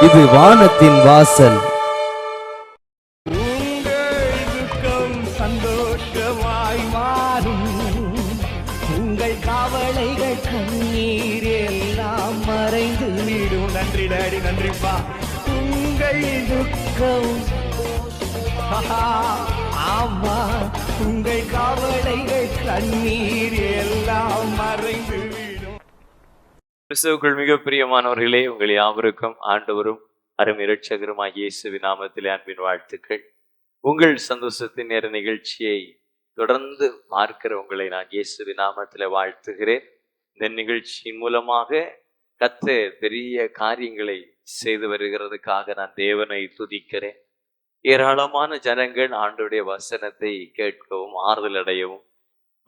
இது வானத்தின் வாசல். சந்தோஷமாய் மாறும் உங்கள் கவலைகள் கண்ணீர் எல்லாம் மறைந்து விடும். நன்றி டாடி, நன்றிப்பா. உங்கள் துக்கம் ஆமா, உங்கள் கவலைகள் கண்ணீர் எல்லாம் மறைந்து விடும். கிறிஸ்துவுக்குள் மிக பிரியமானவர்களே, உங்கள் யாவருக்கும் ஆண்டவரும் அருமை இரட்சகருமாகிய இயேசுவின் நாமத்திலே அன்பின் வாழ்த்துக்கள். உங்கள் சந்தோஷத்தின் நேர நிகழ்ச்சியை தொடர்ந்து பார்க்கிற உங்களை நான் இயேசுவின் நாமத்திலே வாழ்த்துகிறேன். இந்த நிகழ்ச்சியின் மூலமாக கர்த்தர் பெரிய காரியங்களை செய்து வருகிறதுக்காக நான் தேவனை துதிக்கிறேன். ஏராளமான ஜனங்கள் ஆண்டவருடைய வசனத்தை கேட்கவும் ஆறுதல் அடையவும்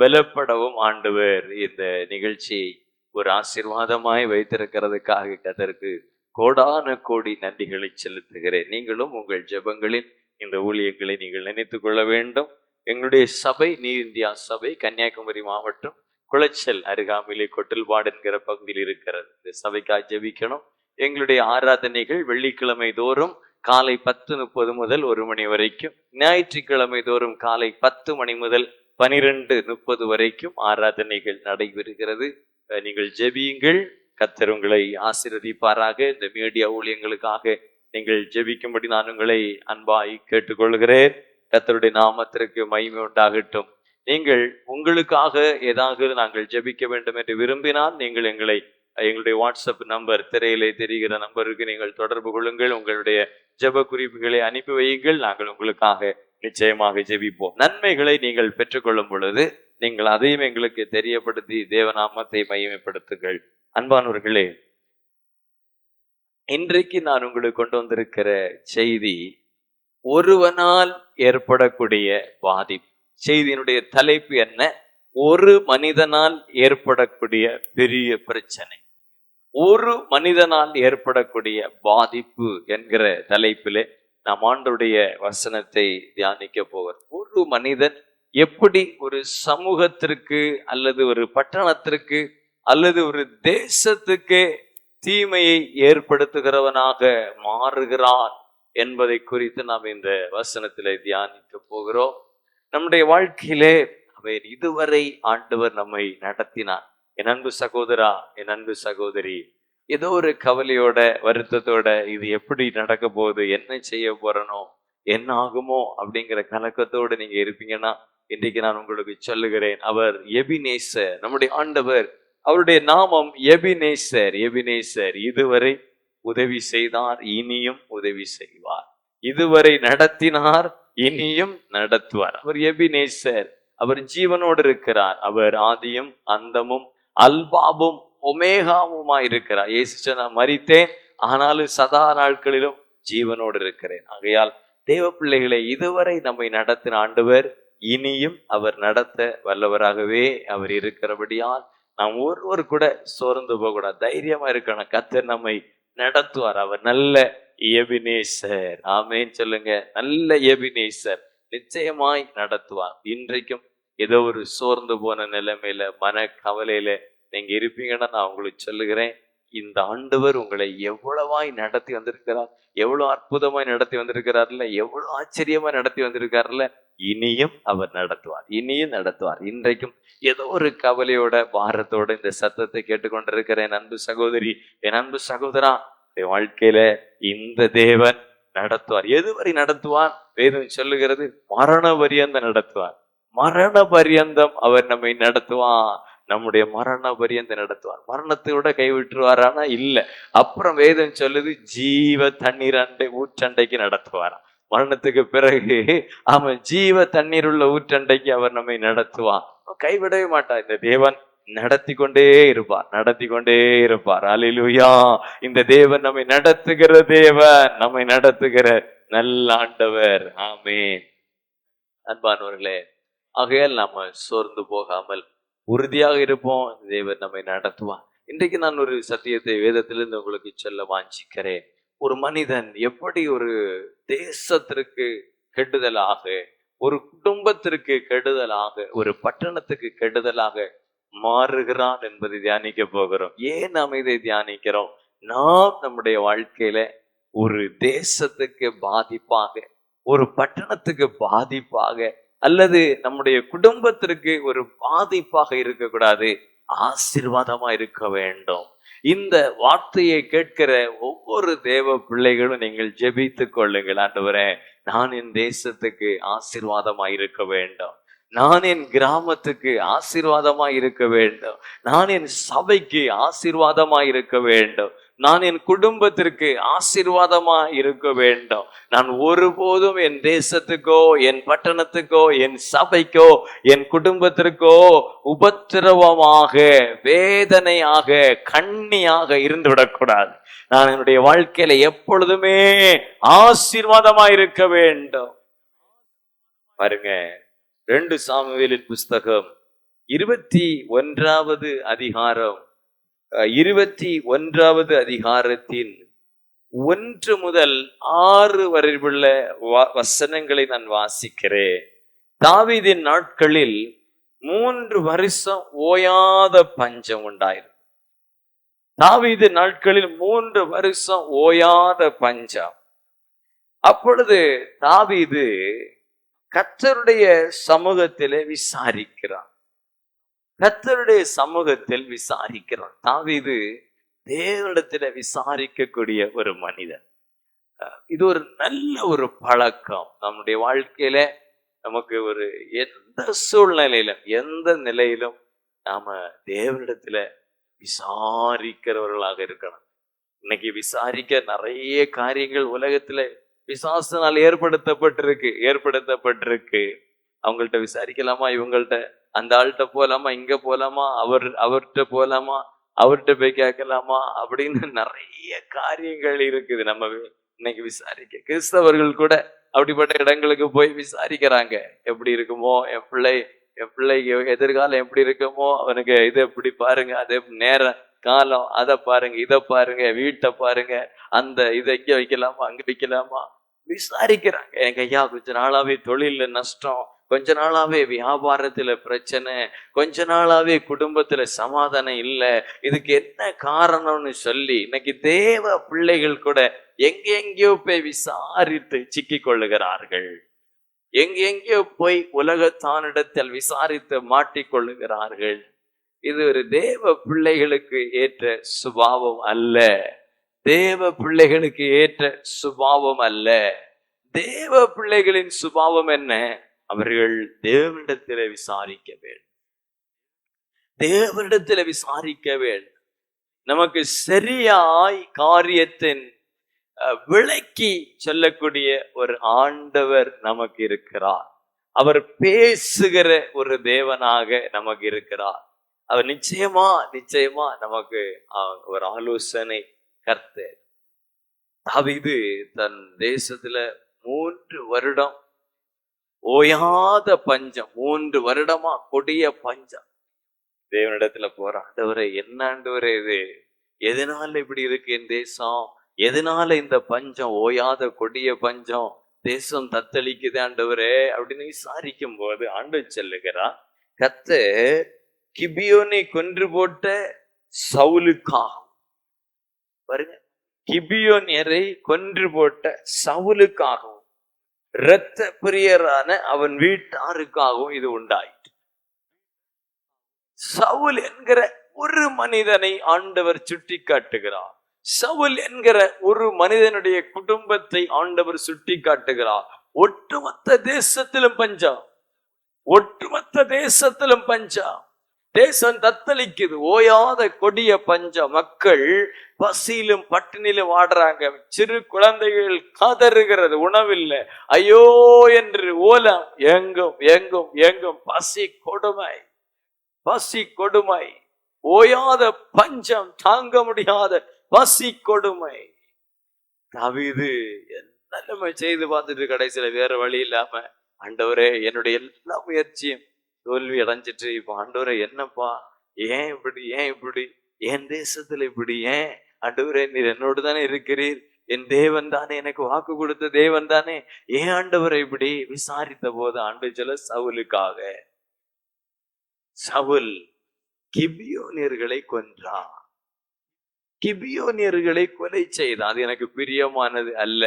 பலப்படவும் ஆண்டவர் இந்த நிகழ்ச்சியை ஒரு ஆசீர்வாதமாய் வைத்திருக்கிறதுக்காக கர்த்தருக்கு கோடான கோடி நன்றிகளை செலுத்துகிறேன். நீங்களும் உங்கள் ஜெபங்களில் இந்த ஊழியங்களை நீங்கள் நினைத்துக் கொள்ள வேண்டும். எங்களுடைய சபை நியூ இந்தியா சபை கன்னியாகுமரி மாவட்டம் குளச்சல் அருகாமையிலே கொட்டில்பாடு என்கிற பகுதியில் இருக்கிறது. இந்த சபைக்காக ஜெபிக்கணும். எங்களுடைய ஆராதனைகள் வெள்ளிக்கிழமை தோறும் காலை 10:30 முதல் 1 மணி வரைக்கும், ஞாயிற்றுக்கிழமை தோறும் காலை 10 மணி முதல் 12:30 வரைக்கும் ஆராதனைகள் நடைபெறுகிறது. நீங்கள் ஜெபியுங்கள், கர்த்தர் உங்களை ஆசீர்வதிப்பாராக. இந்த மீடியா ஊழியங்களுக்காக நீங்கள் ஜெபிக்கும்படி நான் உங்களை அன்பாய் கேட்டுக்கொள்கிறேன். கர்த்தருடைய நாமத்திற்கு மகிமை உண்டாகட்டும். நீங்கள் உங்களுக்காக ஏதாவது நாங்கள் ஜெபிக்க வேண்டும் என்று விரும்பினால் நீங்கள் எங்களுடைய வாட்ஸ்அப் நம்பர், திரையிலே தெரிகிற நம்பருக்கு நீங்கள் தொடர்பு கொள்ளுங்கள். உங்களுடைய ஜெப குறிப்புகளை அனுப்பி வையுங்கள். நாங்கள் உங்களுக்காக நிச்சயமாக ஜெபிப்போம். நன்மைகளை நீங்கள் பெற்றுக்கொள்ளும் பொழுது நீங்கள் அதையும் எங்களுக்கு தெரியப்படுத்தி தேவநாமத்தை மகிமைப்படுத்துங்கள். அன்பானவர்களே, இன்றைக்கு நான் உங்களுக்கு கொண்டு வந்திருக்கிற செய்தி ஒருவனால் ஏற்படக்கூடிய பாதிப்பு. செய்தியினுடைய தலைப்பு என்ன? ஒரு மனிதனால் ஏற்படக்கூடிய பெரிய பிரச்சனை, ஒரு மனிதனால் ஏற்படக்கூடிய பாதிப்பு என்கிற தலைப்பிலே நாம் ஆண்டவருடைய வசனத்தை தியானிக்க போகிறோம். ஒரு மனிதன் எப்படி ஒரு சமூகத்திற்கு அல்லது ஒரு பட்டணத்திற்கு அல்லது ஒரு தேசத்துக்கு தீமையை ஏற்படுத்துகிறவனாக மாறுகிறான் என்பதை குறித்து நாம் இந்த வசனத்திலே தியானிக்க போகிறோம். நம்முடைய வாழ்க்கையிலே அவர் இதுவரை ஆண்டவர் நம்மை நடத்தினார். என் அன்பு சகோதரா, என் அன்பு சகோதரி, ஏதோ ஒரு கவலையோட வருத்தத்தோட இது எப்படி நடக்க போகுது, என்ன செய்ய போறனோ, என்ன ஆகுமோ அப்படிங்கிற கலக்கத்தோடு நீங்க இருப்பீங்கன்னா இன்றைக்கு நான் உங்களுக்கு சொல்லுகிறேன், அவர் எபினேசர். நம்முடைய ஆண்டவர், அவருடைய நாமம் எபினேசர். எபினேசர் இதுவரை உதவி செய்தார், இனியும் உதவி செய்வார். இதுவரை நடத்தினார், இனியும் நடத்துவார். அவர் எபினேசர். அவர் ஜீவனோடு இருக்கிறார். அவர் ஆதியும் அந்தமும் அல்பாவும் ஒமேகாவுமாய் இருக்கிறார். இயேசு நான் மரித்தேன், ஆனாலும் சதா நாட்களிலும் ஜீவனோடு இருக்கிறேன். ஆகையால் தேவ பிள்ளைகளை, இதுவரை நம்மை நடத்தின ஆண்டவர் இனியும் அவர் நடத்த வல்லவராகவே அவர் இருக்கிறபடியால் நாம் ஒருவர் கூட சோர்ந்து போகக்கூடாது, தைரியமா இருக்கணும். கர்த்தர் நம்மை நடத்துவார். அவர் நல்ல எபினேசர். ஆமேன் சொல்லுங்க. நல்ல எபினேசர் நிச்சயமாய் நடத்துவார். இன்றைக்கும் ஏதோ ஒரு சோர்ந்து போன நிலைமையில, மன கவலையில நீங்க இருப்பீங்கன்னா நான் உங்களுக்கு சொல்லுகிறேன், இந்த ஆண்டவர் உங்களை எவ்வளவாய் நடத்தி வந்திருக்கிறார், எவ்வளவு அற்புதமாய் நடத்தி வந்திருக்கிறார்ல, எவ்வளவு ஆச்சரியமா நடத்தி வந்திருக்காருல்ல, இனியும் அவர் நடத்துவார், இனியும் நடத்துவார். இன்றைக்கும் ஏதோ ஒரு கவலையோட பாரத்தோட இந்த சத்தத்தை கேட்டுக்கொண்டிருக்கிற என் அன்பு சகோதரி, என் அன்பு சகோதரா, என் வாழ்க்கையில இந்த தேவன் நடத்துவார். எதுவரை நடத்துவார்? வேதம் சொல்லுகிறது, மரண பரியந்தம் நடத்துவார். மரண பரியந்தம் அவர் நம்மை நடத்துவார். நம்முடைய மரண பரியந்தம் நடத்துவார். மரணத்தோட கைவிட்டுருவாரானா இல்ல. அப்புறம் வேதம் சொல்லுது, ஜீவ தண்ணீர் ஊற்றண்டைக்கு நடத்துவார். மரணத்துக்கு பிறகு அவன் ஜீவ தண்ணீர் உள்ள ஊற்றண்டைக்கு அவர் நம்மை நடத்துவான். கைவிடவே மாட்டார். இந்த தேவன் நடத்தி கொண்டே இருப்பார், நடத்தி கொண்டே இருப்பார். அல்லேலூயா. இந்த தேவன் நம்மை நடத்துகிற தேவன், நம்மை நடத்துகிற நல்ல ஆண்டவர். ஆமென். அன்பானவர்களே, ஆகையால் நாம சோர்ந்து போகாமல் உறுதியாக இருப்போம். தேவன் நம்மை நடத்துவான். இன்றைக்கு நான் ஒரு சத்தியத்தை வேதத்திலிருந்து உங்களுக்கு சொல்ல வாஞ்சிக்கிறேன். ஒரு மனிதன் எப்படி ஒரு தேசத்திற்கு கெடுதலாக, ஒரு குடும்பத்திற்கு கெடுதலாக, ஒரு பட்டணத்துக்கு கெடுதலாக மாறுகிறான் என்பதை தியானிக்க போகிறோம். ஏன் நாம் இதை தியானிக்கிறோம்? நாம் நம்முடைய வாழ்க்கையில ஒரு தேசத்துக்கு பாதிப்பாக, ஒரு பட்டணத்துக்கு பாதிப்பாக, அல்லது நம்முடைய குடும்பத்திற்கு ஒரு பாதிப்பாக இருக்கக்கூடாது, ஆசீர்வாதமா இருக்க வேண்டும். இந்த வார்த்தையை கேட்கிற ஒவ்வொரு தேவ பிள்ளைகளும் நீங்கள் ஜெபித்துக் கொள்ளுங்கள். ஆண்டவரே, நான் என் தேசத்துக்கு ஆசீர்வாதமா இருக்க வேண்டும், நான் என் கிராமத்துக்கு ஆசீர்வாதமா இருக்க வேண்டும், நான் என் சபைக்கு ஆசீர்வாதமா இருக்க வேண்டும், நான் என் குடும்பத்திற்கு ஆசீர்வாதமா இருக்க வேண்டும். நான் ஒருபோதும் என் தேசத்துக்கோ, என் பட்டணத்துக்கோ, என் சபைக்கோ, என் குடும்பத்திற்கோ உபத்திரவமாக, வேதனையாக, கண்ணியாக இருந்து விடக்கூடாது. நான் என்னுடைய வாழ்க்கையில எப்பொழுதுமே ஆசீர்வாதமா இருக்க வேண்டும். பாருங்க, 2 சாமுவேலின் புஸ்தகம் 21வது அதிகாரம், 21வது அதிகாரத்தின் 1 முதல் 6 வரை உள்ள வசனங்களை நான் வாசிக்கிறேன். தாவீதின் நாட்களில் 3 வருஷம் ஓயாத பஞ்சம் உண்டாயிரு. தாவீது நாட்களில் 3 வருஷம் ஓயாத பஞ்சம். அப்பொழுது தாவீது கர்த்தருடைய சமூகத்திலே விசாரிக்கிறான். கர்த்தருடைய சமூகத்தில் விசாரிக்கிறான். தாவீது தேவனிடத்திலே விசாரிக்கக்கூடிய ஒரு மனிதன். இது ஒரு நல்ல ஒரு பழக்கம். நம்முடைய வாழ்க்கையில நமக்கு ஒரு எந்த சூழ்நிலையிலும், எந்த நிலையிலும் நாம தேவனிடத்துல விசாரிக்கிறவர்களாக இருக்கணும். இன்னைக்கு விசாரிக்க நிறைய காரியங்கள் உலகத்துல பிசாசினால் ஏற்படுத்தப்பட்டிருக்கு. அவங்கள்ட்ட விசாரிக்கலாமா, இவங்கள்ட்ட, அந்த ஆள்கிட்ட போலாமா, இங்க போலாமா, அவர்கிட்ட போலாமா, அவர்கிட்ட போய் கேட்கலாமா அப்படின்னு நிறைய காரியங்கள் இருக்குது. நம்ம இன்னைக்கு விசாரிக்க, கிறிஸ்தவர்கள் கூட அப்படிப்பட்ட இடங்களுக்கு போய் விசாரிக்கிறாங்க. எப்படி இருக்குமோ என் பிள்ளை எதிர்காலம் எப்படி இருக்குமோ, அவனுக்கு இதை எப்படி பாருங்க, அதே நேர காலம் அதை பாருங்க, இதை பாருங்க, வீட்டை பாருங்க, அந்த இதை இங்க வைக்கலாமா, அங்க வைக்கலாமா விசாரிக்கிறாங்க. எனக்கு ஐயா கொஞ்ச நாளாவே தொழில நஷ்டம், கொஞ்ச நாளாவே வியாபாரத்துல பிரச்சனை, கொஞ்ச நாளாவே குடும்பத்துல சமாதானம் இல்லை, இதுக்கு என்ன காரணம்னு சொல்லி இன்னைக்கு தேவ பிள்ளைகள் கூட எங்கெங்கயோ போய் விசாரித்து சிக்கிக் கொள்ளுகிறார்கள். எங்கெங்கயோ போய் உலகத்தானிடத்தில் விசாரித்து மாட்டிக்கொள்ளுகிறார்கள். இது ஒரு தேவ பிள்ளைகளுக்கு ஏற்ற சுபாவம் அல்ல. தேவ பிள்ளைகளுக்கு ஏற்ற சுபாவம் அல்ல. தேவ பிள்ளைகளின் சுபாவம் என்ன? அவர்கள் தேவனிடத்திலே விசாரிக்க வேண்டும். தேவனிடத்திலே விசாரிக்க வேண்டும். நமக்கு சரியாய் காரியத்தின் விளக்கி சொல்லக்கூடிய ஒரு ஆண்டவர் நமக்கு இருக்கிறார். அவர் பேசுகிற ஒரு தேவனாக நமக்கு இருக்கிறார். அவர் நிச்சயமா நமக்கு ஒரு ஆலோசனை கர்த்தர். தாவீது தன் தேசத்துல 3 வருடம் ஓயாத பஞ்சம், 3 வருடமா கொடிய பஞ்சம். தேவனிடத்துல போறான். ஆண்டவரே, என்ன ஆண்டவரே இது, எதனால இப்படி இருக்கு என் தேசம், எதனால இந்த பஞ்சம், ஓயாத கொடிய பஞ்சம், தேசம் தத்தளிக்குது ஆண்டவரே அப்படின்னு விசாரிக்கும் போது ஆண்டவர் சொல்லுகிறார், கர்த்தர் கிபியோனை கொன்று போட்ட சவுலுக்காக, பாருங்க, கிபியோனியரை கொன்று போட்ட சவுலுக்காகவும் இரத்த பிரியரான அவன் வீட்டாருக்காகவும் இது உண்டாயிற்று. சவுல் என்கிற ஒரு மனிதனை ஆண்டவர் சுட்டி காட்டுகிறார். சவுல் என்கிற ஒரு மனிதனுடைய குடும்பத்தை ஆண்டவர் சுட்டி காட்டுகிறார். ஒட்டுமொத்த தேசத்திலும் பஞ்சம், ஒட்டுமொத்த தேசத்திலும் பஞ்சம். தேசம் தத்தளிக்குது, ஓயாத கொடிய பஞ்சம். மக்கள் பசியிலும் பட்டினிலும் வாடுறாங்க. சிறு குழந்தைகள் கதறுகிறது, உணவில்லை, ஐயோ என்று ஓலம். எங்கும் எங்கும் எங்கும் பசி கொடுமை, பசி கொடுமை, ஓயாத பஞ்சம், தாங்க முடியாத பசி கொடுமை. தாவீது என்ன நம்ம செய்து பார்த்துட்டு கடைசியில வேற வழி இல்லாம, ஆண்டவரே என்னுடைய எல்லா முயற்சியும் தோல்வி அடைஞ்சிட்டு, இப்ப ஆண்டவரே என்னப்பா, ஏன் இப்படி என் தேசத்துல இப்படி, ஏன் ஆண்டவரே நீர் என்னோடு தானே இருக்கிறீர், என் தேவன் தானே, எனக்கு வாக்கு கொடுத்த தேவன் தானே, ஏன் ஆண்டவரை இப்படி விசாரித்த போது ஆண்டவர் சொல்ல, சவுலுக்காக. சவுல் கிபியோனியர்களை கொன்றான். கிபியோனியர்களை கொலை செய்தான். அது எனக்கு பிரியமானது அல்ல.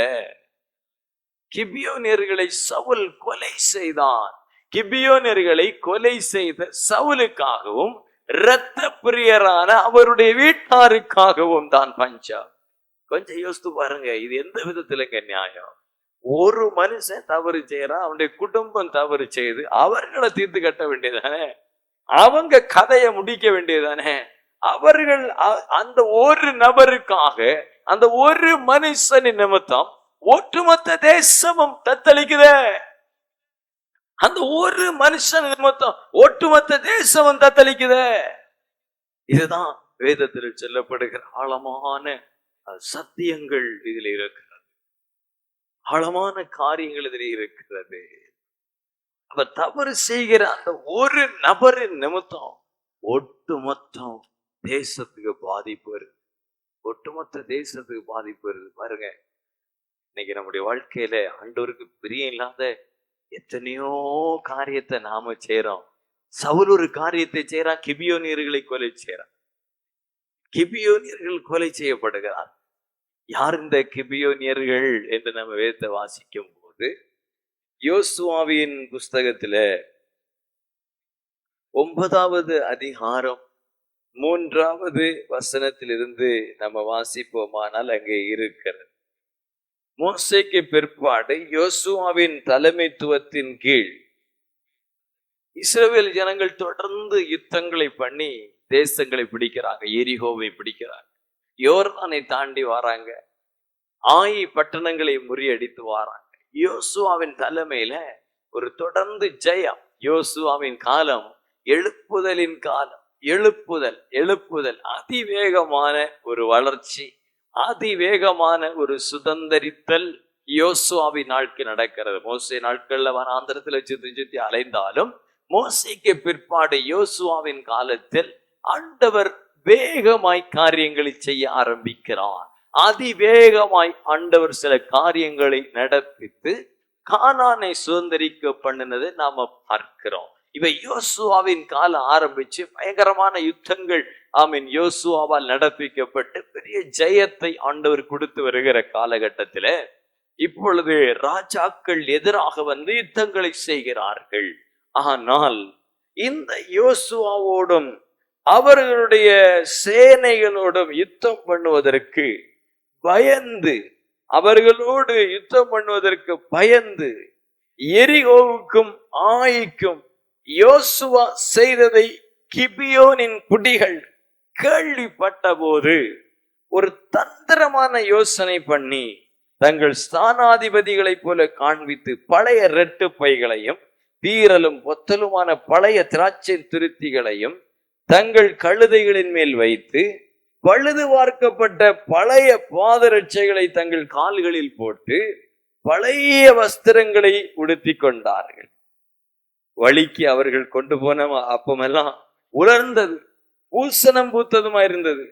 கிபியோனியர்களை சவுல் கொலை செய்தான். கிபியோனியர்களை கொலை செய்த சவுலுக்காகவும் இரத்த பிரியரான அவருடைய வீட்டாருக்காகவும் தான் பஞ்சம். கொஞ்சம் யோசித்து பாருங்க, இது எந்த விதத்துலங்க நியாயம்? ஒரு மனுஷன் தவறு செய்யறான், அவனுடைய குடும்பம் தவறு செய்து அவர்களை தீர்த்து கட்ட வேண்டியதானே, அவங்க கதையை முடிக்க வேண்டியதானே. அவர்கள் அந்த ஒரு நபருக்காக, அந்த ஒரு மனுஷனின் நிமித்தம் ஒட்டுமொத்த தேசமும் தத்தளிக்குதே. அந்த ஒரு மனுஷன் நிமித்தம் ஒட்டுமொத்த தேசமும் தத்தளிக்குதே. இதுதான் வேதத்தில் சொல்லப்படுகிற ஆழமான சத்தியங்கள் இதில் இருக்கிறது, ஆழமான காரியங்கள் இதில் இருக்கிறது. அவ தவறு செய்கிற அந்த ஒரு நபரின் நிமித்தம் ஒட்டுமொத்தம் தேசத்துக்கு பாதிப்பு வருது, ஒட்டுமொத்த தேசத்துக்கு பாதிப்பு வருது. பாருங்க, இன்னைக்கு நம்முடைய வாழ்க்கையில ஆண்டவருக்கு பிரியம் இல்லாத எத்தனையோ காரியத்தை நாம செய்யறோம். சவுல் ஒரு காரியத்தை செய்யறான், கிபியோனியர்களை கொலை செய்யறான். கிபியோனியர்கள் கொலை செய்யப்படுகிறார். யார் இந்த கிபியோனியர்கள் என்று நம்ம வேதத்தை வாசிக்கும் போது, யோசுவாவின் புஸ்தகத்துல 9வது அதிகாரம் 3வது வசனத்திலிருந்து நம்ம வாசிப்போமானால் அங்கே இருக்கிறது. மோசேக்கு பிற்பாடு யோசுவாவின் தலைமைத்துவத்தின் கீழ் இஸ்ரவேல் ஜனங்கள் தொடர்ந்து யுத்தங்களை பண்ணி தேசங்களை பிடிக்கிறாங்க, எரிகோவை பிடிக்கிறாங்க, யோர்தானை தாண்டி வராங்க, ஆயி பட்டணங்களை முறியடித்து வராங்க. யோசுவாவின் தலைமையில ஒரு தொடர்ந்து ஜெயம். யோசுவாவின் காலம் எழுப்புதலின் காலம். எழுப்புதல் அதிவேகமான ஒரு வளர்ச்சி, அதிவேகமான ஒரு சுதந்திரித்தல் யோசுவாவின் நாட்கள் நடக்கிறது. மோசே நாட்கள்ல வனாந்திரத்துல சுத்தி அலைந்தாலும் மோசேக்கு பிற்பாடு யோசுவாவின் காலத்தில் ஆண்டவர் வேகமாய் காரியங்களை செய்ய ஆரம்பிக்கிறார். அதிவேகமாய் ஆண்டவர் சில காரியங்களை நடப்பித்து கானானை சுதந்திரிக்க பண்ணினதை நாம பார்க்கிறோம். இவை யோசுவாவின் காலம் ஆரம்பிச்சு பயங்கரமான யுத்தங்கள் யோசுவாவால் நடப்பிக்கப்பட்டு பெரிய ஜெயத்தை ஆண்டவர் கொடுத்து வருகிற காலகட்டத்தில இப்பொழுது ராஜாக்கள் எதிராக வந்து யுத்தங்களை செய்கிறார்கள். ஆனால் இந்த யோசுவாவோடும் அவர்களுடைய சேனைகளோடும் யுத்தம் பண்ணுவதற்கு பயந்து, அவர்களோடு யுத்தம் பண்ணுவதற்கு பயந்து எரிகோவுக்கும் ஆயிக்கும் யோசுவா செய்ததை கிபியோனின் குடிகள் கேள்விப்பட்ட போது ஒரு தந்திரமான யோசனை பண்ணி தங்கள் ஸ்தானாதிபதிகளைப் போல காண்பித்து பழைய ரெட்டு பைகளையும் பீரலும் பொத்தலுமான பழைய திராட்சை துருத்திகளையும் தங்கள் கழுதைகளின் மேல் வைத்து பழுது பார்க்கப்பட்ட பழைய பாதரட்சைகளை தங்கள் கால்களில் போட்டு பழைய வஸ்திரங்களை உடுத்தி கொண்டார்கள். வழிக்கு அவர்கள் கொண்டு போன அப்பமெல்லாம் உலர்ந்தது, பூசணம் பூத்ததுமா இருந்தது.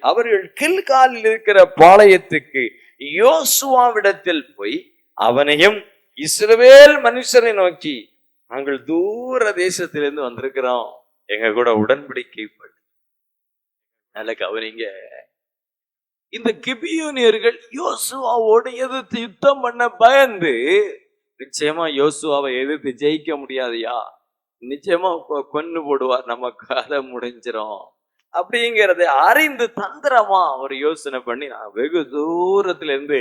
அவர்கள் கில்காலில் இருக்கிற பாளையத்துக்கு யோசுவாவிடத்தில் போய் அவனையும் இஸ்ரவேல் மனுஷரை நோக்கி, நாங்கள் தூர தேசத்திலிருந்து வந்திருக்கிறோம், எங்க கூட உடன்படிக்கை பண்ணு. நல்ல கவனிங்க, இந்த கிபியோனியர்கள் யோசுவாவோடு எதிர்த்து யுத்தம் பண்ண பயந்து, நிச்சயமா யோசுவாவை எதிர்த்து ஜெயிக்க முடியாதையா, நிச்சயமா கொன்னு போடுவார், நம்ம கதை முடிஞ்சிரும் அப்படிங்கிறத அறிந்து தந்திரமா ஒரு யோசனை பண்ணி நான் வெகு தூரத்துல இருந்து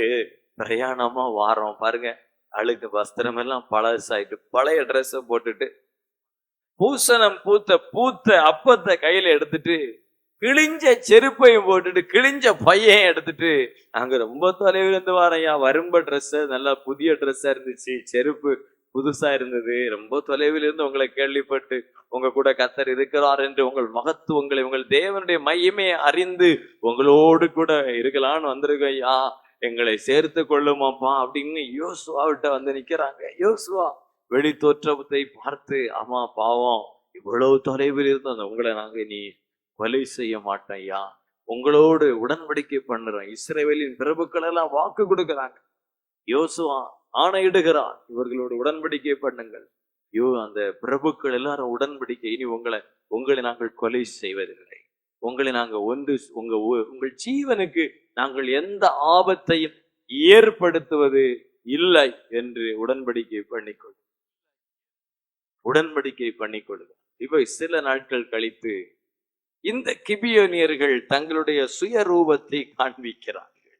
பிரயாணமா வாரோம். பாருங்க, அழுக்கு வஸ்திரம் எல்லாம் பழசாயிட்டு பழைய ட்ரெஸ்ஸ போட்டுட்டு பூசணம் பூத்த அப்பத்தை கையில எடுத்துட்டு கிழிஞ்ச செருப்பையும் போட்டுட்டு கிழிஞ்ச பையன் எடுத்துட்டு அங்க ரொம்ப தொலைவில் இருந்து வாரையா. வரும்ப ட்ரெஸ் நல்லா புதிய ட்ரெஸ்ஸா இருந்துச்சு, செருப்பு புதுசா இருந்தது. ரொம்ப தொலைவில் இருந்து உங்களை கேள்விப்பட்டு உங்க கூட கர்த்தர் இருக்கிறார் என்று உங்கள் மகத்துவங்களை, உங்கள் தேவனுடைய மகிமையை அறிந்து உங்களோடு கூட இருக்கலான்னு வந்திருக்கோம் ஐயா, எங்களை சேர்த்து கொள்ளுமாப்பா அப்படின்னு யோசுவாவிட்ட வந்து நிக்கிறாங்க. யோசுவா வெளி தோற்றத்தை பார்த்து, ஆமா பாவம், இவ்வளவு தொலைவில் இருந்தோம், உங்களை நாங்க நீ கொலை செய்ய மாட்டோம் ஐயா, உங்களோடு உடன்படிக்கை பண்ணுறோம். இஸ்ரவேலின் பிரபுக்கள் எல்லாம் வாக்கு கொடுக்கிறாங்க. யோசுவா ஆணையிடுகிறான், இவர்களோடு உடன்படிக்கை பண்ணுங்கள். அந்த பிரபுக்கள் எல்லாரும் உடன்படிக்கை, இனி உங்களை நாங்கள் கொலை செய்வதில்லை. உங்களை நாங்க உங்கள் ஜீவனுக்கு நாங்கள் எந்த ஆபத்தையும் ஏற்படுத்துவது இல்லை என்று உடன்படிக்கை பண்ணிக்கொள்ளுங்க. இப்ப சில நாட்கள் கழித்து இந்த கிபியோனியர்கள் தங்களுடைய சுயரூபத்தை காண்பிக்கிறார்கள்.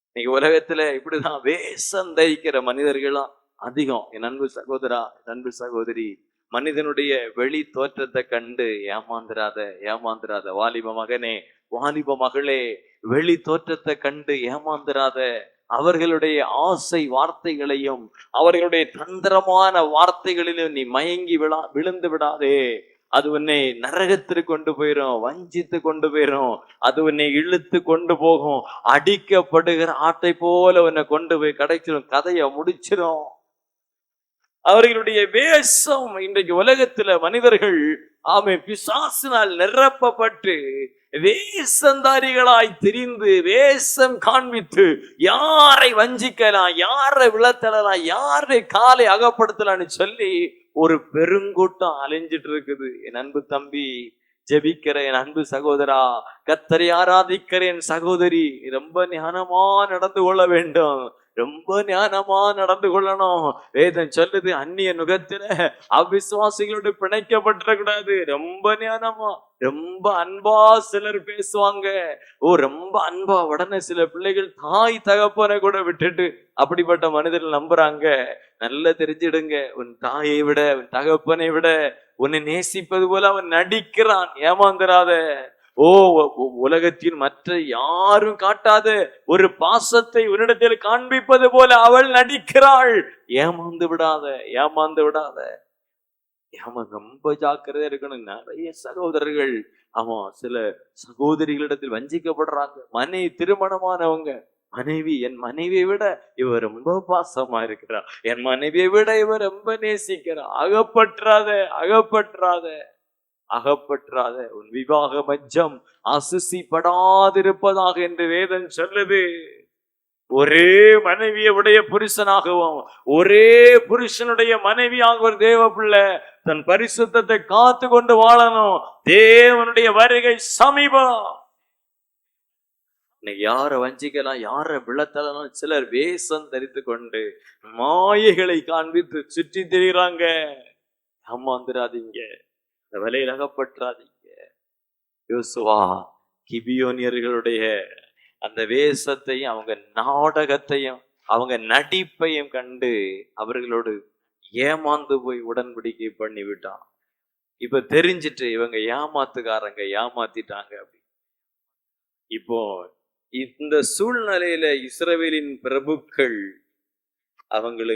இன்னைக்கு உலகத்துல இப்படிதான் வேஷம் தரிக்கிற மனிதர்களும் அதிகம். என் அன்பு சகோதரா, என் அன்பு சகோதரி, மனிதனுடைய வெளி தோற்றத்தை கண்டு ஏமாந்துராத வாலிப மகனே, வாலிப மகளே, வெளி தோற்றத்தை கண்டு ஏமாந்துராத. அவர்களுடைய ஆசை வார்த்தைகளையும் அவர்களுடைய தந்திரமான வார்த்தைகளிலும் நீ மயங்கி விழுந்து விடாதே. அது உன்னை நரகத்திற்கு கொண்டு போயிரும், வஞ்சித்து கொண்டு போயிரும். அது உன்னை இழுத்து கொண்டு போகும். அடிக்கப்படுகிற ஆட்டை போல உன்னை கொண்டு போய் கடைச்சிடும், கதையை முடிச்சிடும். அவர்களுடைய வேஷம் இன்றைக்கு உலகத்துல மனிதர்கள் பிசாசினால் நிரப்பப்பட்டு வேஷந்தாரிகளாய் திரிந்து வேஷம் காண்பித்து யாரை வஞ்சிக்கலாம், யாரை விழத்தலாம், யாரை காலை அகப்படுத்தலான்னு சொல்லி ஒரு பெருங்கூட்டம் அலைஞ்சிட்டு இருக்குது. என் அன்பு தம்பி, ஜெபிக்கிற என் அன்பு சகோதரா, கர்த்தரை ஆராதிக்கிற என் சகோதரி, ரொம்ப ஞானமா நடந்து கொள்ள வேண்டும். ரொம்ப ஞானமா நடந்து கொள்ளணும். வேதம் சொல்லுது, அந்நிய நுகத்துல அவிசுவாசிகளோடு பிணைக்கப்பட்டிடக்கூடாது. ரொம்ப ஞானமா, ரொம்ப அன்பா சிலர் பேசுவாங்க. ரொம்ப அன்பா உடனே சில பிள்ளைகள் தாய் தகப்பனை கூட விட்டுட்டு அப்படிப்பட்ட மனிதர்கள் நம்புறாங்க. நல்லா தெரிஞ்சிடுங்க, உன் தாயை விட உன் தகப்பனை விட உன்னை நேசிப்பது போல அவன் நடிக்கிறான். ஏமாந்துராத. உலகத்தின் மற்ற யாரும் காட்டாத ஒரு பாசத்தை உன்னிடத்தில் காண்பிப்பது போல அவள் நடிக்கிறாள். ஏமாந்து விடாத. ரொம்ப ஜாக்கிரதையா இருக்கணும். நிறைய சகோதரர்கள் சில சகோதரிகளிடத்தில் வஞ்சிக்கப்படுறாங்க. திருமணமானவங்க, மனைவி, என் மனைவியை விட இவர் ரொம்ப பாசமா இருக்கிறார், என் மனைவியை விட இவர் ரொம்ப நேசிக்கிறார். அகப்பற்றாத. உன் விவாக மஞ்சம் அசுசிப்படாதிருப்பதாக என்று வேதம் சொல்லுது. ஒரே மனைவியை உடைய புருஷனாகவும் ஒரே புருஷனுடைய மனைவியாக ஒரு தேவ பிள்ளை தன் பரிசுத்தத்தை காத்து கொண்டு வாழணும். தேவனுடைய வருகை சமீபம். யார வஞ்சிக்கலாம், யார விழத்தலாம். சிலர் வேஷம் தரித்து கொண்டு மாயைகளை காண்பித்து சுற்றி திரிகிறாங்க. ஏமாந்துராதீங்க, வலையில் அகப்பற்றாதீங்க. யோசுவா கிபியோனியர்களுடைய அந்த வேஷத்தையும் அவங்க நாடகத்தையும் அவங்க நடிப்பையும் கண்டு அவர்களோடு ஏமாந்து போய் உடன்படிக்கை பண்ணி விட்டான். இப்ப தெரிஞ்சிட்டு இவங்க ஏமாத்துக்காரங்க, ஏமாத்திட்டாங்க. அப்படி இப்போ இந்த சூழ்நிலையில இஸ்ரவேலின் பிரபுக்கள் அவங்களை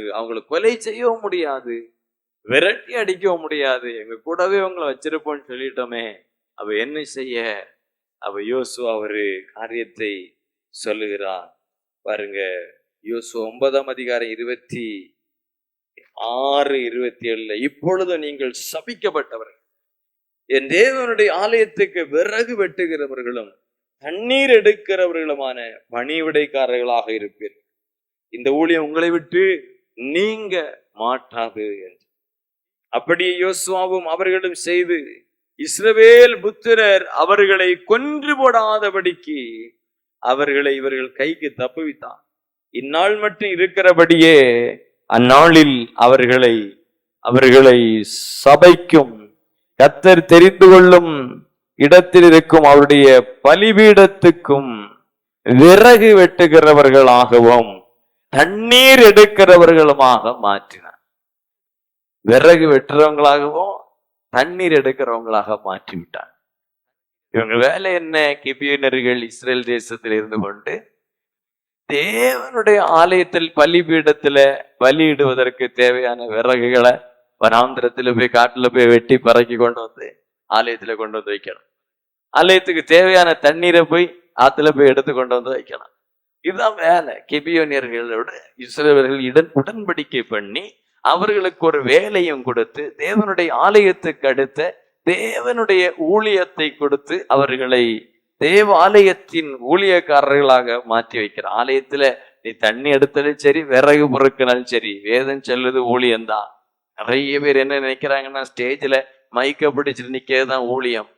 கொலை செய்யவும் முடியாது, விரட்டி அடிக்கவும் முடியாது. எங்க கூடவே அவங்களை வச்சிருப்போம்னு சொல்லிட்டோமே. அவ என்ன செய்ய? யோசுவா ஒரு காரியத்தை சொல்லுகிறார் பாருங்க. யோசுவா 9ஆம் அதிகாரம் 26-27. இப்பொழுது நீங்கள் சபிக்கப்பட்டவர்கள், என் தேவனுடைய ஆலயத்துக்கு விறகு வெட்டுகிறவர்களும் தண்ணீர் எடுக்கிறவர்களுமான பணிவிடைக்காரர்களாக இருப்பீர்கள். இந்த ஊழியம் உங்களை விட்டு நீங்க மாட்டாது என்று. அப்படியே யோசுவாவும் அவர்களும் செய்து இஸ்ரவேல் புத்திரர் அவர்களை கொன்று போடாதபடிக்கு அவர்களை இவர்கள் கைக்கு தப்புவித்தார். இந்நாள் மட்டும் இருக்கிறபடியே அந்நாளில் அவர்களை சபைக்கும் கர்த்தர் தெரிந்து கொள்ளும் இடத்தில் இருக்கும் அவருடைய பலிபீடத்துக்கும் விறகு வெட்டுகிறவர்களாகவும் தண்ணீர் எடுக்கிறவர்களுமாக மாற்றினார். விறகு வெட்டுறவங்களாகவும் தண்ணீர் எடுக்கிறவங்களாக மாற்றிவிட்டார். இவங்க வேலை என்ன? கிபியோனியர்கள் இஸ்ரேல் தேசத்தில் இருந்து கொண்டு தேவனுடைய ஆலயத்தில் பலிபீடத்துல பலியிடுவதற்கு தேவையான விறகுகளை வனாந்திரத்துல போய் காட்டுல போய் வெட்டி பறக்கி கொண்டு வந்து ஆலயத்துல கொண்டு வந்து வைக்கணும். ஆலயத்துக்கு தேவையான தண்ணீரை போய் ஆத்துல போய் எடுத்து கொண்டு வந்து வைக்கணும். இதுதான் வேலை. கிபியோனியர்களோட இஸ்ரவேலர்கள் உடன்படிக்கை பண்ணி அவர்களுக்கு ஒரு வேலையும் கொடுத்து தேவனுடைய ஆலயத்துக்கு அடுத்த தேவனுடைய ஊழியத்தை கொடுத்து அவர்களை தேவ ஆலயத்தின் ஊழியக்காரர்களாக மாற்றி வைக்கிற. ஆலயத்துல நீ தண்ணி எடுத்தாலும் சரி, விறகு பொறுக்கினாலும் சரி, வேதம் சொல்லுது ஊழியம்தான். நிறைய பேர் என்ன நினைக்கிறாங்கன்னா, ஸ்டேஜ்ல மைக்க பிடிச்சிட்டு நிக்கிறதுதான் ஊழியம்.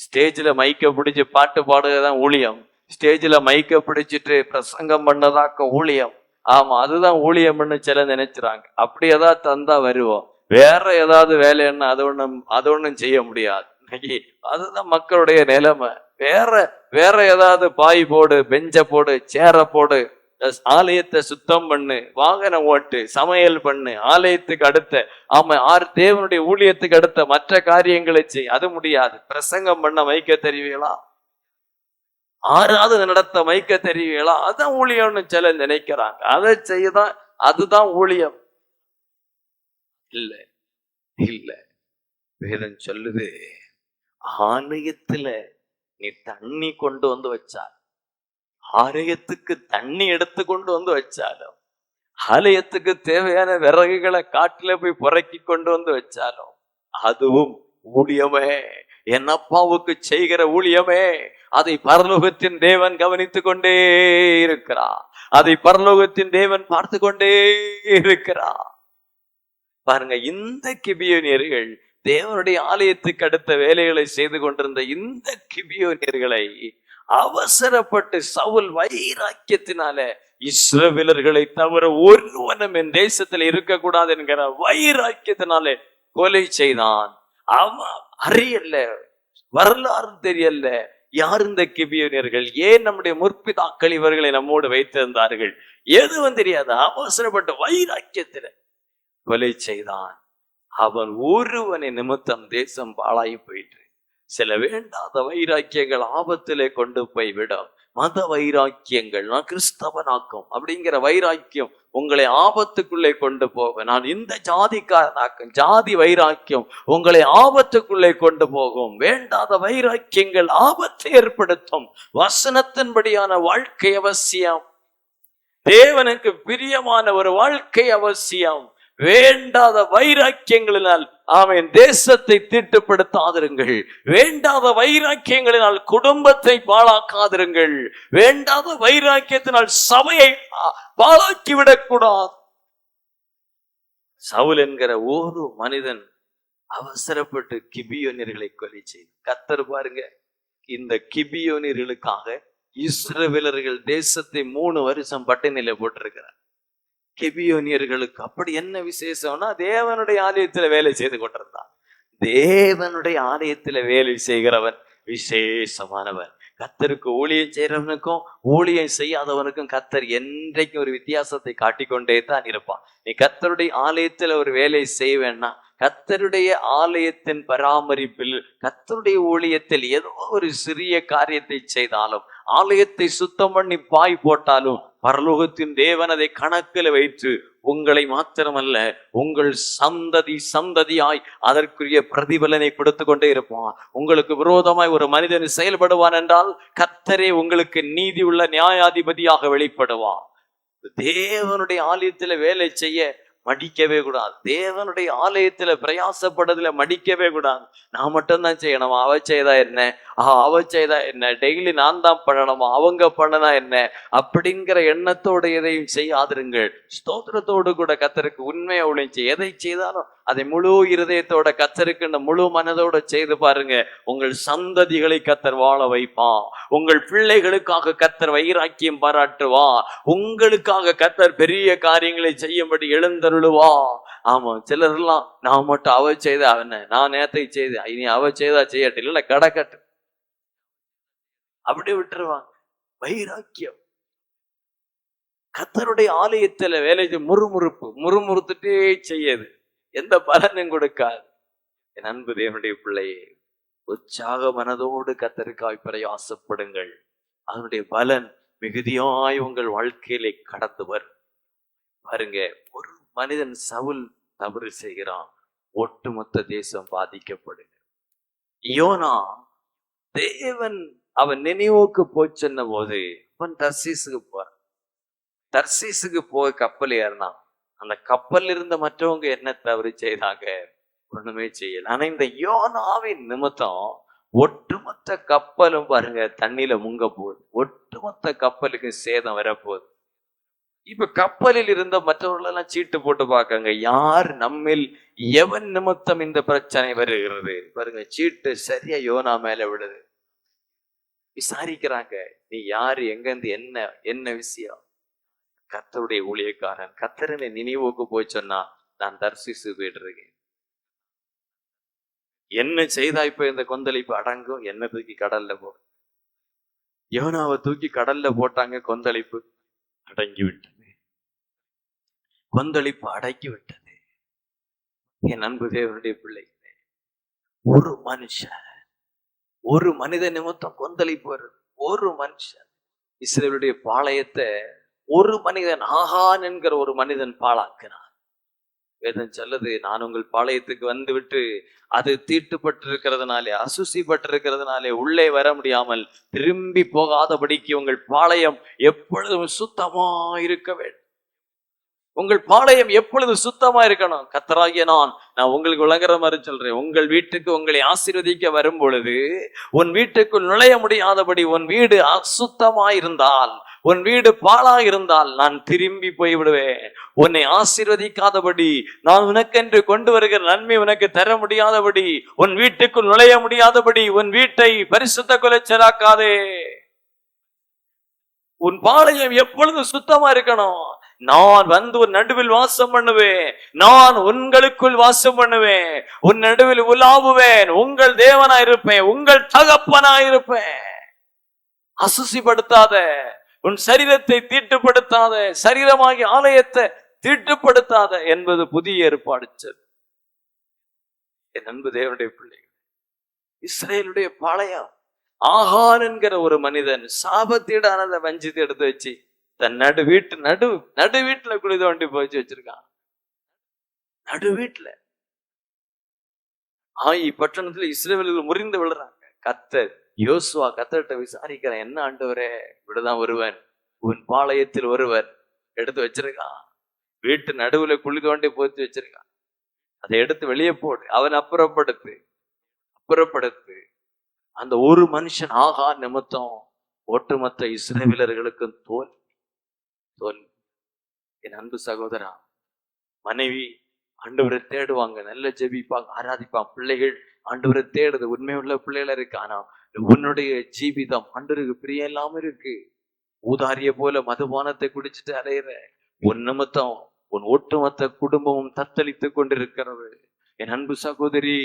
ஸ்டேஜ்ல மைக்க பிடிச்சு பாட்டு பாடுறதுதான் ஊழியம். ஸ்டேஜ்ல மைக்க பிடிச்சிட்டு பிரசங்கம் பண்ணதாக்க ஊழியம். ஆமா, அதுதான் ஊழியம்னு சில நினைச்சுறாங்க. அப்படி ஏதாவது தந்தா வருவோம். வேற ஏதாவது வேலைன்னா அது ஒண்ணும் செய்ய முடியாது. அதுதான் மக்களுடைய நிலைமை. வேற ஏதாவது பாய் போடு, பெஞ்ச போடு, சேர போடு, ஆலயத்தை சுத்தம் பண்ணு, வாகனம் ஓட்டு, சமையல் பண்ணு, ஆலயத்துக்கு அடுத்த தேவனுடைய ஊழியத்துக்கு அடுத்த மற்ற காரியங்களை செய். அது முடியாது. பிரசங்கம் பண்ண மைக்க தெரிவீங்களா? ஆறாவது நடத்த மைக்க தெரிவீங்களா? அதான் ஊழியம்னு சில நினைக்கிறாங்க. அதை செய்யதான் அதுதான் ஊழியம். இல்ல இல்ல, வேதம் சொல்லுது, ஆலயத்துல நீ தண்ணி கொண்டு வந்து வச்சால், ஆலயத்துக்கு தண்ணி எடுத்து கொண்டு வந்து வச்சாலும், ஆலயத்துக்கு தேவையான விறகுகளை காட்டுல போய் புறக்கி கொண்டு வந்து வச்சாலும், அதுவும் ஊழியமே. என் அப்பாவுக்கு செய்கிற ஊழியமே. அதை பரலோகத்தின் தேவன் கவனித்து கொண்டே இருக்கிறார். அதை பரலோகத்தின் தேவன் பார்த்து கொண்டே இருக்கிறார். பாருங்க, இந்த கிபியோனியர்கள் தேவனுடைய ஆலயத்துக்கு அடுத்த வேலைகளை செய்து கொண்டிருந்த இந்த கிபியோனியர்களை அவசரப்பட்டு சவுல் வைராக்கியத்தினால இஸ்ரவேலர்களை தவிர ஒருவனும் என் தேசத்தில் இருக்கக்கூடாது என்கிற வைராக்கியத்தினாலே கொலை செய்தான். அவன் அறியல, வரலாறு தெரியல, யார் இந்த கிபியோனியர்கள், ஏன் நம்முடைய முற்பிதாக்கள் இவர்களை நம்மோடு வைத்திருந்தார்கள், எதுவும் தெரியாது. அவசரப்பட்ட வைராக்கியத்தில கொலை செய்தான். அவன் ஒருவனை நிமித்தம் தேசம் பாழாய் போயிற்று. சில வேண்டாத வைராக்கியங்கள் ஆபத்திலே கொண்டு போய் விடும். மத வைராக்கியங்கள், நான் கிறிஸ்தவனாக்கும் அப்படிங்கிற வைராக்கியம் உங்களை ஆபத்துக்குள்ளே கொண்டு போக, நான் இந்த ஜாதிக்காரனாக்கும் ஜாதி வைராக்கியம் உங்களை ஆபத்துக்குள்ளே கொண்டு போகும். வேண்டாத வைராக்கியங்கள் ஆபத்தை ஏற்படுத்தும். வசனத்தின்படியான வாழ்க்கை அவசியம். தேவனுக்கு பிரியமான ஒரு வாழ்க்கை அவசியம். வேண்டாத வைராக்கியங்களினால் தேசத்தை தீட்டுப்படுத்தாதிருங்கள். வேண்டாத வைராக்கியங்களினால் குடும்பத்தை பாழாக்காதிருங்கள். வேண்டாத வைராக்கியத்தினால் சபையை பாழாக்கிவிடக் கூடாது. சவுல் என்கிற ஒரு மனிதன் அவசரப்பட்டு கிபியோனியர்களை கொலை செய்து, கர்த்தர் பாருங்க, இந்த கிபியோனியர்களுக்காக இஸ்ரவேலர்கள் தேசத்தை 3 வருஷம் பட்டினில போட்டிருக்கிறார். கிபியோனியர்களுக்கு அப்படி என்ன விசேஷம்னா, தேவனுடைய ஆலயத்துல வேலை செய்து கொண்டிருந்தான். தேவனுடைய ஆலயத்துல வேலை செய்கிறவன் விசேஷமானவன். கர்த்தருக்கு ஊழியம் செய்யறவனுக்கும் ஊழியம் செய்யாதவனுக்கும் கர்த்தர் என்றைக்கும் ஒரு வித்தியாசத்தை காட்டிக்கொண்டே தான் இருப்பான். நீ கர்த்தருடைய ஆலயத்துல ஒரு வேலை செய்வேன்னா, கர்த்தருடைய ஆலயத்தின் பராமரிப்பில், கர்த்தருடைய ஊழியத்தில் ஏதோ ஒரு சிறிய காரியத்தை செய்தாலும், ஆலயத்தை சுத்தம் பண்ணி பாய் போட்டாலும், பரலோகத்தின் தேவன் அதை கணக்கில் வைத்து உங்களை மாத்திரமல்ல உங்கள் சந்ததியாய் அதற்குரிய பிரதிபலனை கொடுத்து கொண்டே இருப்பான். உங்களுக்கு விரோதமாய் ஒரு மனிதன் செயல்படுவான் என்றால் கர்த்தரே உங்களுக்கு நீதி உள்ள நியாயாதிபதியாக வெளிப்படுவான். தேவனுடைய ஆலயத்துல வேலை செய்ய மடிக்கவே கூடாது. தேவனுடைய ஆலயத்துல பிரயாசப்படுறதுல மடிக்கவே கூடாது. நான் மட்டும்தான் செய்யணுமா, அவ செய்தா என்ன, அவ செய்தா என்ன, டெய்லி நான் தான் பண்ணணுமா, அவங்க பண்ணனா என்ன அப்படிங்கிற எண்ணத்தோட எதையும் செய்யாதிருங்கள். ஸ்தோத்திரத்தோடு கூட கர்த்தருக்கு உண்மையை உழைச்சி எதை செய்தாலும் அதை முழு இருதயத்தோட கர்த்தருக்கு முழு மனதோட செய்து பாருங்க. உங்கள் சந்ததிகளை கர்த்தர் வாழ வைப்பான். உங்கள் பிள்ளைகளுக்காக கர்த்தர் வைராக்கியம் பாராட்டுவா. உங்களுக்காக கர்த்தர் பெரிய காரியங்களை செய்யும்படி எழுந்தருளுவா. ஆமா, சிலர் எல்லாம் நான் மட்டும் அவ செய்த அவன, நான் நேத்தை செய்த, இனி அவ செய்தா செய்யட்டு, இல்ல கடக்கட்டு அப்படி விட்டுருவாங்க. வைராக்கியம். கர்த்தருடைய ஆலயத்துல வேலை முறுமுறுத்துட்டே செய்யுது, எந்த பலனும் கொடுக்காது. என் அன்பு தேவனுடைய பிள்ளையே, உற்சாக மனதோடு கர்த்தருக்காய் பிரயாசப்படுங்கள். அதனுடைய பலன் மிகுதியாய் உங்கள் வாழ்க்கையிலே கடந்து வரும். பாருங்க, ஒரு மனிதன் சவுல் தவறு செய்கிறான், ஒட்டுமொத்த தேசம் பாதிக்கப்படுங்க. யோனா தேவன் அவன் நினைவுக்கு போய் சொன்ன போது அவன் தர்சீசுக்கு போறான். தர்சீசுக்கு போய் கப்பல் ஏறினான். அந்த கப்பல் இருந்த மற்றவங்க என்ன தவறு செய்தாங்க? ஒண்ணுமே செய்யல. ஆனா இந்த யோனாவின் நிமித்தம் ஒட்டுமொத்த கப்பலும் பாருங்க தண்ணியில முங்க போகுது. ஒட்டுமொத்த கப்பலுக்கு சேதம் வரப்போகுது. இப்ப கப்பலில் இருந்த மற்றவர்கள் எல்லாம் சீட்டு போட்டு பார்க்காங்க, யார் நம்மில் எவன் நிமித்தம் இந்த பிரச்சனை வருகிறது. பாருங்க, சீட்டு சரியா யோனா மேல விடுது. விசாரிக்கிறாங்க, நீ யாரு, எங்கிருந்து, என்ன என்ன விஷயம்? கர்த்தருடைய ஊழியக்காரன். கர்த்தரனை நினைவுக்கு போய் சொன்னா, நான் தர்சிசு போயிட்டு என்ன செய்தா இப்ப இந்த கொந்தளிப்பு அடங்கும்? என்ன தூக்கி கடல்ல போ. யோனாவை தூக்கி கடல்ல போட்டாங்க, கொந்தளிப்பு அடங்கி விட்டது. கொந்தளிப்பு அடக்கி விட்டது. என் அன்பு தேவனுடைய பிள்ளைகளே, ஒரு மனுஷன், ஒரு மனித நிமித்தம் கொந்தளிப்பு வருது. ஒரு மனுஷன், இஸ்ரவேலுடைய பாளையத்தை ஒரு மனிதன், ஆகான் என்கிற ஒரு மனிதன் பாழாக்கினான். வேதம் சொல்லுது, நான் உங்கள் பாளையத்துக்கு வந்து விட்டு அது தீட்டுப்பட்டிருக்கிறதுனாலே, அசுசிப்பட்டிருக்கிறதுனாலே உள்ளே வர முடியாமல் திரும்பி போகாதபடிக்கு உங்கள் பாளையம் எப்பொழுதும் சுத்தமா இருக்க வேண்டும். உங்கள் பாளையம் எப்பொழுது சுத்தமா இருக்கணும். கர்த்தராகிய நான் உங்களுக்கு விளங்குற மாதிரி சொல்றேன். உங்கள் வீட்டுக்கு உங்களை ஆசீர்வதிக்க வரும் பொழுது உன் வீட்டுக்குள் நுழைய முடியாதபடி உன் வீடு அசுத்தமா இருந்தால், உன் வீடு பாழா இருந்தால், நான் திரும்பி போய் விடுவேன். உன்னை ஆசீர்வதிக்காதபடி, நான் உனக்கென்று கொண்டு வருகிற நன்மை உனக்கு தர முடியாதபடி, உன் வீட்டுக்குள் நுழைய முடியாதபடி உன் வீட்டை பரிசுத்த குலைச்சலாக்காதே. உன் பாளையம் எப்பொழுதும் சுத்தமா இருக்கணும். நான் வந்து உன் நடுவில் வாசம் பண்ணுவேன், நான் உங்களுக்குள் வாசம் பண்ணுவேன், உன் நடுவில் உலாவுவேன், உங்கள் தேவனா இருப்பேன், உங்கள் தகப்பனா இருப்பேன். அசுசிப்படுத்தாத, உன் சரீரத்தை தீட்டுப்படுத்தாத, சரீரமாகி ஆலயத்தை தீட்டுப்படுத்தாத என்பது புதிய ஏற்பாடு. என் அன்பு தேவனுடைய பிள்ளைகள், இஸ்ரேலுடைய பாளையம் ஆகான் என்கிற ஒரு மனிதன் சாபத்தீடானதை வஞ்சித்து எடுத்து வச்சு தன் நடு வீட்டுல குழி தோண்டி போச்சு வச்சிருக்கான். நடு வீட்டுல பட்டணத்துல இஸ்ரவேலர்கள் முறிந்து விழுறாங்க. கர்த்தர் யோசுவா கர்த்தர்கிட்ட விசாரிக்கிறேன், என்ன ஆண்டவரே, இப்படிதான் ஒருவன் உன் பாளையத்தில் ஒருவர் எடுத்து வச்சிருக்கான், வீட்டு நடுவுல குழி தோண்டி போச்சு வச்சிருக்கான், அதை எடுத்து வெளியே போடு, அவன் அப்புறப்படுத்து. அந்த ஒரு மனுஷன் ஆகா நிமித்தம் ஒட்டுமொத்த இஸ்ரவேலர்களுக்கும் தோல்வி. என் அன்பு சகோதரா, மனைவி ஆண்டவரை தேடுவாங்க, நல்ல ஜெபிப்பாங்க, ஆராதிப்பாங்க, பிள்ளைகள் ஆண்டவரை தேடுது, உண்மையுள்ள பிள்ளைகள இருக்கு. ஆனா உன்னுடைய ஜீவிதம் ஆண்டவருக்கு பிரியம் இல்லாம இருக்கு. ஊதாரிய போல மதுபானத்தை குடிச்சிட்டு அலையிற உன் நிமித்தம் உன் ஒட்டுமொத்த குடும்பமும் தத்தளித்து கொண்டிருக்கிறது. என் அன்பு சகோதரி,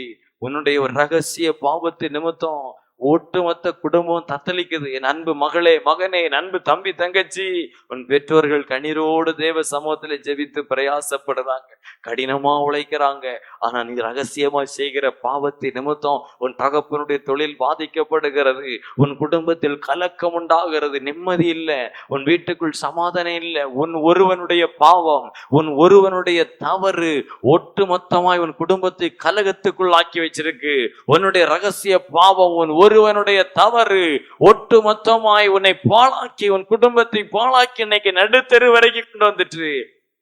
உன்னுடைய ஒரு ரகசிய பாவத்தின் நிமித்தம் ஒட்டுமொத்த குடும்பம் தத்தளிக்குது. என் அன்பு மகளே, மகனே, என் அன்பு தம்பி, தங்கச்சி, உன் பெற்றோர்கள் கண்ணீரோடு தேவ சமூகத்துல ஜெபித்து பிரயாசப்படுறாங்க, கடினமா உழைக்கிறாங்க. ஆனா நீ ரகசியமா செய்கிற பாவத்தின் நிமித்தம் உன் தகப்பனுடைய தொழில் பாதிக்கப்படுகிறது, உன் குடும்பத்தில் கலக்கம் உண்டாகிறது, நிம்மதி இல்லை, உன் வீட்டுக்குள் சமாதானம் இல்லை. உன் ஒருவனுடைய பாவம், உன் ஒருவனுடைய தவறு ஒட்டுமொத்தமாய் உன் குடும்பத்தை கலகத்துக்குள் ஆக்கி வச்சிருக்கு. உன்னுடைய ரகசிய பாவம், உன் ஒருவனுடைய தவறு ஒட்டுமொத்தமாய் உன்னை பாழாக்கி, உன் குடும்பத்தை பாழாக்கி இன்னைக்கு நடுத்தெரு வரைக்கும் கொண்டு வந்துட்டு.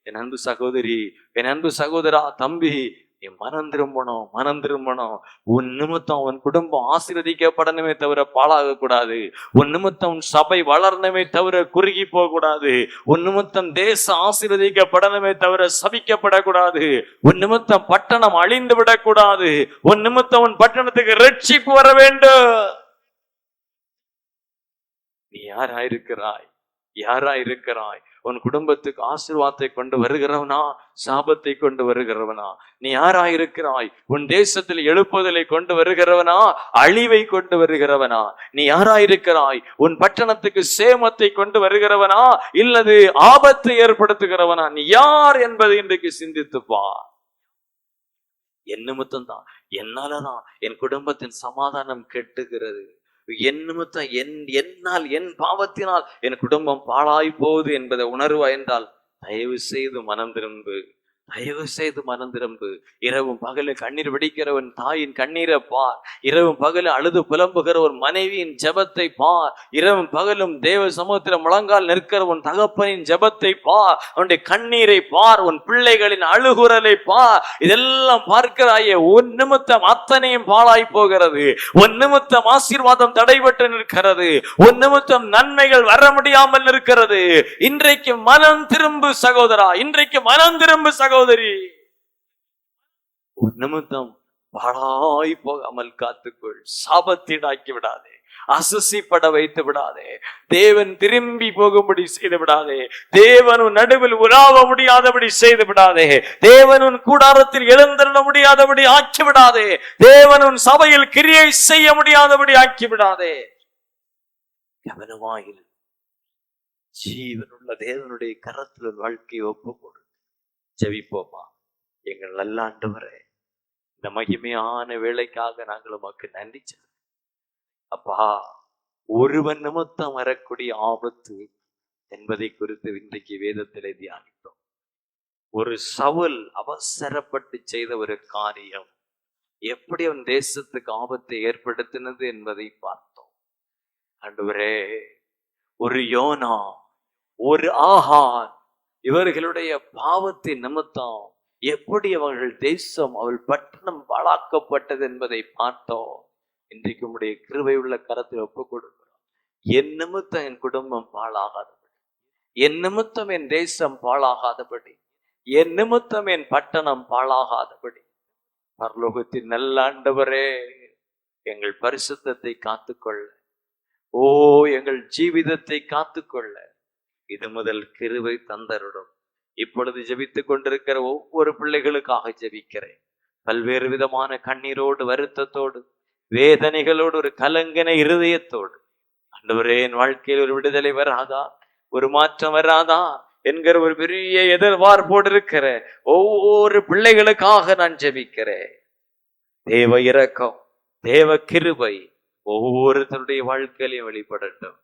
என் அன்பு சகோதரி, என் அன்பு சகோதரா, தம்பி, நீ மனம் திரும்பணும். உன் நிமித்தம் உன் குடும்பம் ஆசீர்வதிக்கப்படணுமே தவிர பாழாக கூடாது. உன் நிமித்தம் உன் சபை வளரணுமே தவிர குறுகி போக கூடாது. உன் நிமித்தம் தேசம் ஆசீர்வதிக்கப்படணுமே தவிர சபிக்கப்படக்கூடாது. உன் நிமித்தம் பட்டணம் அழிந்து விடக்கூடாது. உன் நிமித்தம் உன் பட்டணத்துக்கு ரட்சிப்பு வர வேண்டும். நீ யாராயிருக்கிறாய்? உன் குடும்பத்துக்கு ஆசீர்வாதத்தை கொண்டு வருகிறவனா, சாபத்தை கொண்டு வருகிறவனா? நீ யாராயிருக்கிறாய்? உன் தேசத்தில் எழுப்புதலை கொண்டு வருகிறவனா, அழிவை கொண்டு வருகிறவனா? நீ யாராயிருக்கிறாய்? உன் பட்டணத்துக்கு சேமத்தை கொண்டு வருகிறவனா, இல்லது ஆபத்தை ஏற்படுத்துகிறவனா? நீ யார் என்பதை இன்றைக்கு சிந்தித்துப்பா. என் நிமித்தம் தான், என்னாலதான் என் குடும்பத்தின் சமாதானம் கெட்டுகிறது. என் நிமித்தம், என்னால், என் பாவத்தினால் என் குடும்பம் பாழாய் போகுது என்பதை உணர்வா என்றால் தயவு செய்து மனம் திரும்பு. தயவு செய்து மனம் திரும்பு. இரவும் பகலும் கண்ணீர் வெடிக்கிறவன் தாயின் கண்ணீரை பார். இரவும் பகலும் அழுது புலம்புகிற ஒரு மனைவியின் ஜெபத்தை பார். இரவும் பகலும் தேவ சமூகத்தில் முழங்கால் நிற்கிற உன் தகப்பனின் ஜெபத்தை பார். அவனுடைய கண்ணீரை பார். உன் பிள்ளைகளின் அழுகுரலை பார். இதெல்லாம் பார்க்கிறாயே, உன் நிமித்தம் அத்தனையும் பாழாய் போகிறது. உன் நிமித்தம் ஆசீர்வாதம் தடைபட்டு நிற்கிறது. உன் நிமித்தம் நன்மைகள் வர முடியாமல் இருக்கிறது. இன்றைக்கு மனம் திரும்பு சகோதரா, இன்றைக்கு மனம் திரும்பு சகோதரி. உன் நிமித்தம் பாழாய் போகாமல் காத்துக்கொள். சாபத்தீடாக்கி விடாதே, அசசிப்பட வைத்து விடாதே, தேவன் திரும்பி போகும்படி செய்து விடாதே, தேவன் உன் நடுவில் உலாவ முடியாதபடி செய்து விடாதே, தேவன் உன் கூடாரத்தில் எழுந்திருட முடியாதபடி ஆக்கி விடாதே, தேவன் உன் சபையில் கிரியை செய்ய முடியாதபடி ஆக்கி விடாதே. கவனமாயில் ஜீவனுள்ள தேவனுடைய கரத்தில் வாழ்க்கையை ஒப்புக்கொடு. ஜெபிப்போமா. எங்கள் நல்ல ஆண்டவரே, இந்த மகிமையான வேலைக்காக நாங்கள் உமக்கு நன்றி சொல்லுவோம். அப்பா, ஒருவன் நிமித்தம் வரக்கூடிய ஆபத்து என்பதை குறித்து இன்றைக்கு வேதத்திலே தியானித்தோம். ஒரு சவுல் அவசரப்பட்டு செய்த ஒரு காரியம் எப்படி அவன் தேசத்துக்கு ஆபத்தை ஏற்படுத்தினது என்பதை பார்த்தோம். ஆண்டவரே, ஒரு யோனா, ஒரு ஆகான், இவர்களுடைய பாவத்தின் நிமித்தம் எப்படி அவர்கள் தேசம், அவள் பட்டணம் பாழாக்கப்பட்டது என்பதை பார்த்தோம். இன்றைக்கு உம்முடைய கிருபை உள்ள கரத்தில் ஒப்புக் கொடுக்கிறோம். என் நிமித்தம் என் குடும்பம் பாழாகாதபடி, என் நிமித்தம் என் தேசம் பாழாகாதபடி, என் நிமித்தம் என் பட்டணம் பாழாகாதபடி, பரலோகத்தின் நல்ல ஆண்டவரே, எங்கள் பரிசுத்தத்தை காத்துக்கொள்ள, ஓ எங்கள் ஜீவிதத்தை காத்துக்கொள்ள இது முதல் கிருபை தந்தருடும். இப்பொழுது ஜெபித்துக் கொண்டிருக்கிற ஒவ்வொரு பிள்ளைகளுக்காக ஜெபிக்கிறேன். பல்வேறு விதமான கண்ணீரோடு, வருத்தத்தோடு, வேதனைகளோடு, ஒரு கலங்கின இருதயத்தோடு, ஆண்டவரே என் வாழ்க்கையில் ஒரு விடுதலை வராதா, ஒரு மாற்றம் வராதா என்கிற ஒரு பெரிய எதிர்பார்ப்போடு இருக்கிற ஒவ்வொரு பிள்ளைகளுக்காக நான் ஜெபிக்கிறேன். தேவ இரக்கம், தேவ கிருபை ஒவ்வொருத்தருடைய வாழ்க்கையிலையும் வெளிப்படட்டும்.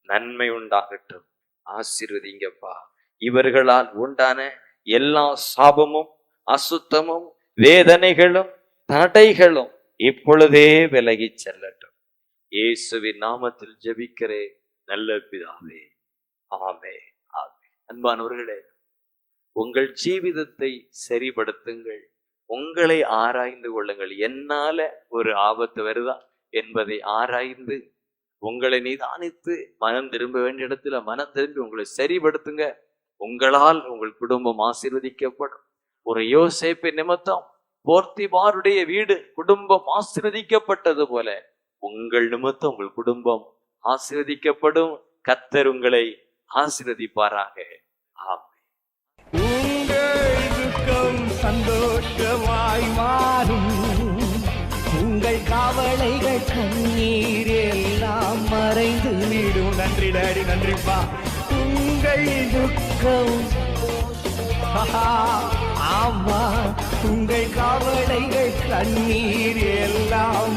நன்மை உண்டாகட்டும். ஆசீர்வதிங்கப்பா. இவர்களால் உண்டான எல்லா சாபமும், அசுத்தமும், வேதனைகளும், தடைகளும் இப்பொழுதே விலகி செல்லட்டும். இயேசுவின் நாமத்தில் ஜெபிக்கிறேன் நல்ல பிதாவே, ஆமே. அன்பானவர்களே, உங்கள் ஜீவிதத்தை சரிபடுத்துங்கள். உங்களை ஆராய்ந்து கொள்ளுங்கள். என்னால ஒரு ஆபத்து வருதா என்பதை ஆராய்ந்து உங்களை நிதானித்து மனம் திரும்ப வேண்டிய இடத்துல மனம் திரும்பி உங்களை சரிபடுத்துங்க. உங்களால் உங்கள் குடும்பம் ஆசீர்வதிக்கப்படும். ஒரு யோசேப்பு நிமித்தம் போர்த்திபாருடைய வீடு, குடும்பம் ஆசீர்வதிக்கப்பட்டது போல உங்கள் நிமித்தம் உங்கள் குடும்பம் ஆசீர்வதிக்கப்படும். கர்த்தர் உங்களை ஆசீர்வதிப்பாராக. ஆமென். உங்கள் துக்கம் சந்தோஷமாய் மாறும். உங்கள் கவலைகள் கண்ணீர் எல்லாம் மறைந்து விடும். நன்றி டாடி, நன்றிப்பா. உங்கள் துக்கம், ஆமா, உங்கள் கவலைகள் கண்ணீர் எல்லாம்